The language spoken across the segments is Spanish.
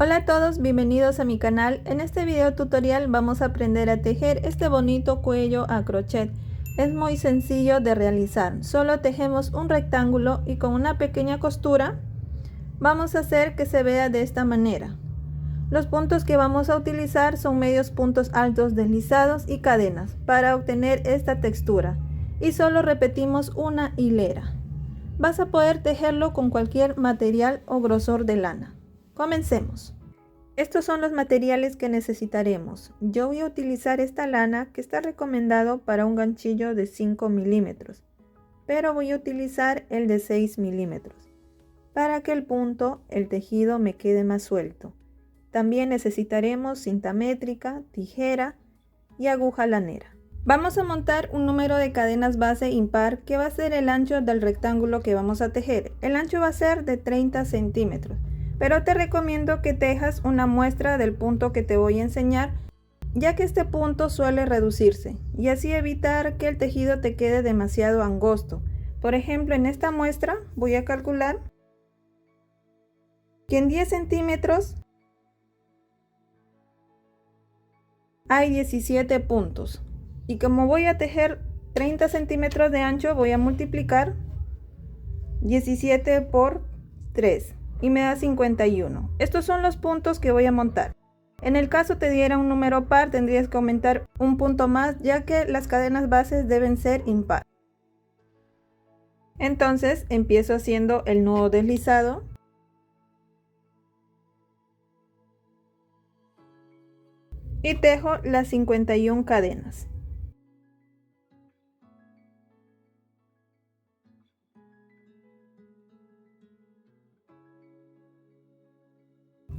Hola a todos, bienvenidos a mi canal. En este video tutorial vamos a aprender a tejer este bonito cuello a crochet. Es muy sencillo de realizar, solo tejemos un rectángulo y con una pequeña costura vamos a hacer que se vea de esta manera. Los puntos que vamos a utilizar son medios puntos altos deslizados y cadenas para obtener esta textura y solo repetimos una hilera. Vas a poder tejerlo con cualquier material o grosor de lana. Comencemos. Estos son los materiales que necesitaremos. Yo voy a utilizar esta lana que está recomendado para un ganchillo de 5 milímetros, pero voy a utilizar el de 6 milímetros para que el tejido me quede más suelto. También necesitaremos cinta métrica, tijera y aguja lanera. Vamos a montar un número de cadenas base impar que va a ser el ancho del rectángulo que vamos a tejer. El ancho va a ser de 30 centímetros. Pero te recomiendo que tejas una muestra del punto que te voy a enseñar, ya que este punto suele reducirse y así evitar que el tejido te quede demasiado angosto. Por ejemplo, en esta muestra voy a calcular que en 10 centímetros hay 17 puntos. Y como voy a tejer 30 centímetros de ancho, voy a multiplicar 17 por 3. Y me da 51. Estos son los puntos que voy a montar. En el caso te diera un número par, tendrías que aumentar un punto más, ya que las cadenas bases deben ser impar. Entonces empiezo haciendo el nudo deslizado. Y tejo las 51 cadenas.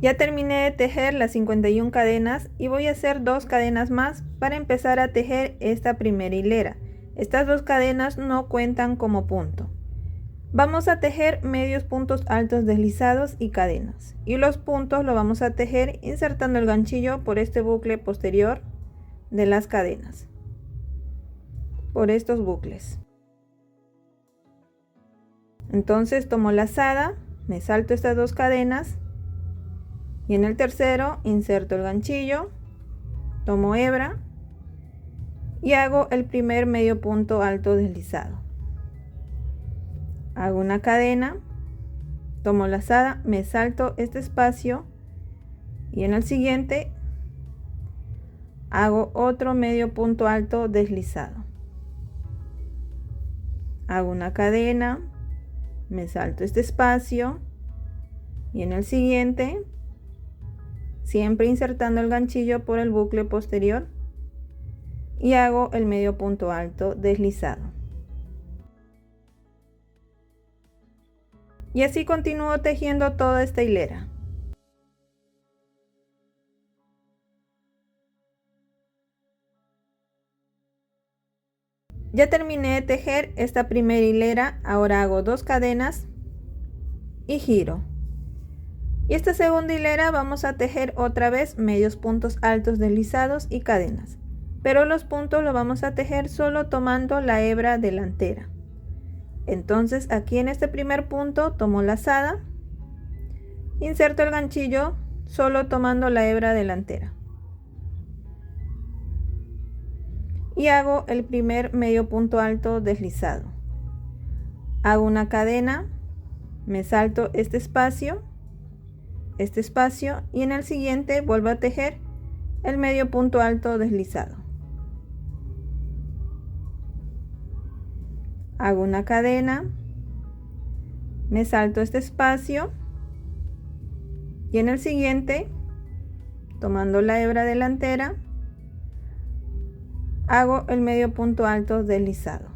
Ya terminé de tejer las 51 cadenas y voy a hacer 2 cadenas más para empezar a tejer esta primera hilera. Estas 2 cadenas no cuentan como punto. Vamos a tejer medios puntos altos deslizados y cadenas. Y los puntos lo vamos a tejer insertando el ganchillo por este bucle posterior de las cadenas. Por estos bucles. Entonces tomo lazada, me salto estas 2 cadenas. Y en el tercero inserto el ganchillo, tomo hebra y hago el primer medio punto alto deslizado. Hago una cadena, tomo lazada, me salto este espacio y en el siguiente hago otro medio punto alto deslizado. Hago una cadena, me salto este espacio y en el siguiente siempre insertando el ganchillo por el bucle posterior y hago el medio punto alto deslizado. Y así continúo tejiendo toda esta hilera. Ya terminé de tejer esta primera hilera, ahora hago 2 cadenas y giro. Y esta segunda hilera vamos a tejer otra vez medios puntos altos deslizados y cadenas, pero los puntos los vamos a tejer solo tomando la hebra delantera. Entonces aquí en este primer punto tomo lazada, inserto el ganchillo solo tomando la hebra delantera y hago el primer medio punto alto deslizado. Hago una cadena, me salto este espacio y en el siguiente vuelvo a tejer el medio punto alto deslizado. Hago una cadena, me salto este espacio y en el siguiente, tomando la hebra delantera, hago el medio punto alto deslizado.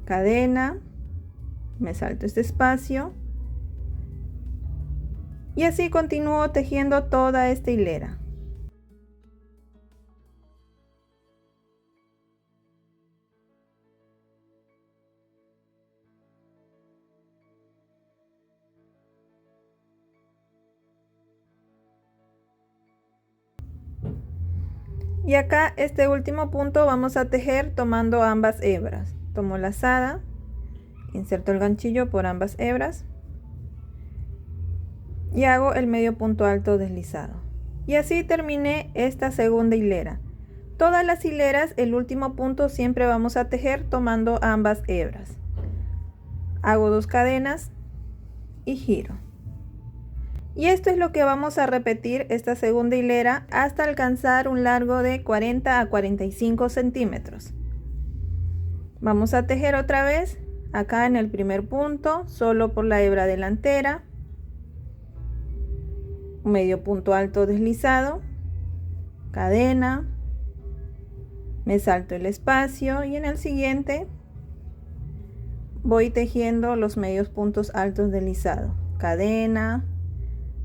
Cadena, me salto este espacio y así continúo tejiendo toda esta hilera. Y acá este último punto vamos a tejer tomando ambas hebras. Tomo lazada, inserto el ganchillo por ambas hebras y hago el medio punto alto deslizado. Y así terminé esta segunda hilera. Todas las hileras, el último punto siempre vamos a tejer tomando ambas hebras. Hago 2 cadenas y giro. Y esto es lo que vamos a repetir esta segunda hilera hasta alcanzar un largo de 40 a 45 centímetros. Vamos a tejer otra vez acá en el primer punto, solo por la hebra delantera, medio punto alto deslizado, cadena, me salto el espacio y en el siguiente voy tejiendo los medios puntos altos deslizados, cadena,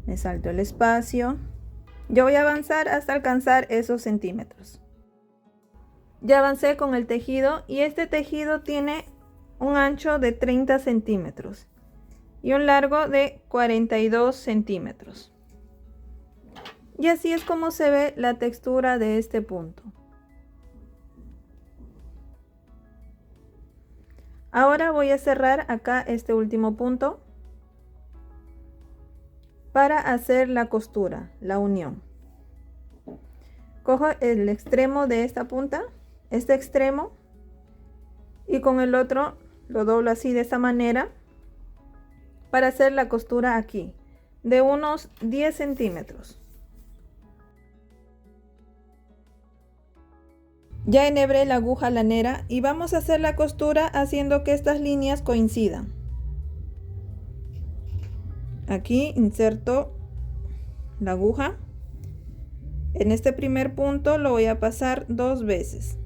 me salto el espacio. Yo voy a avanzar hasta alcanzar esos centímetros. Ya avancé con el tejido y este tejido tiene un ancho de 30 centímetros y un largo de 42 centímetros. Y así es como se ve la textura de este punto. Ahora voy a cerrar acá este último punto para hacer la costura, la unión. Cojo el extremo de esta punta, este extremo, y con el otro lo doblo así de esta manera para hacer la costura aquí de unos 10 centímetros. Ya enhebré la aguja lanera y vamos a hacer la costura haciendo que estas líneas coincidan. Aquí inserto la aguja. En este primer punto lo voy a pasar 2 veces.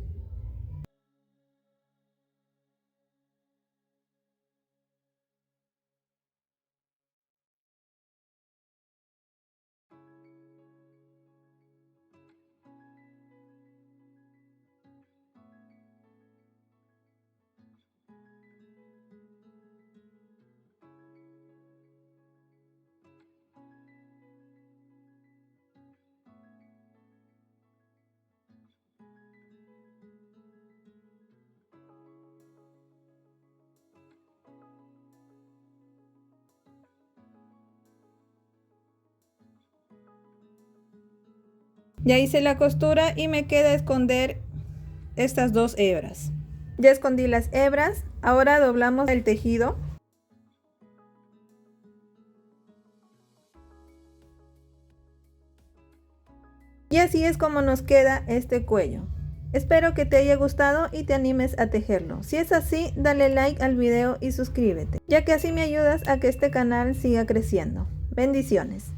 Ya hice la costura y me queda esconder estas 2 hebras. Ya escondí las hebras, ahora doblamos el tejido. Y así es como nos queda este cuello. Espero que te haya gustado y te animes a tejerlo. Si es así, dale like al video y suscríbete, ya que así me ayudas a que este canal siga creciendo. Bendiciones.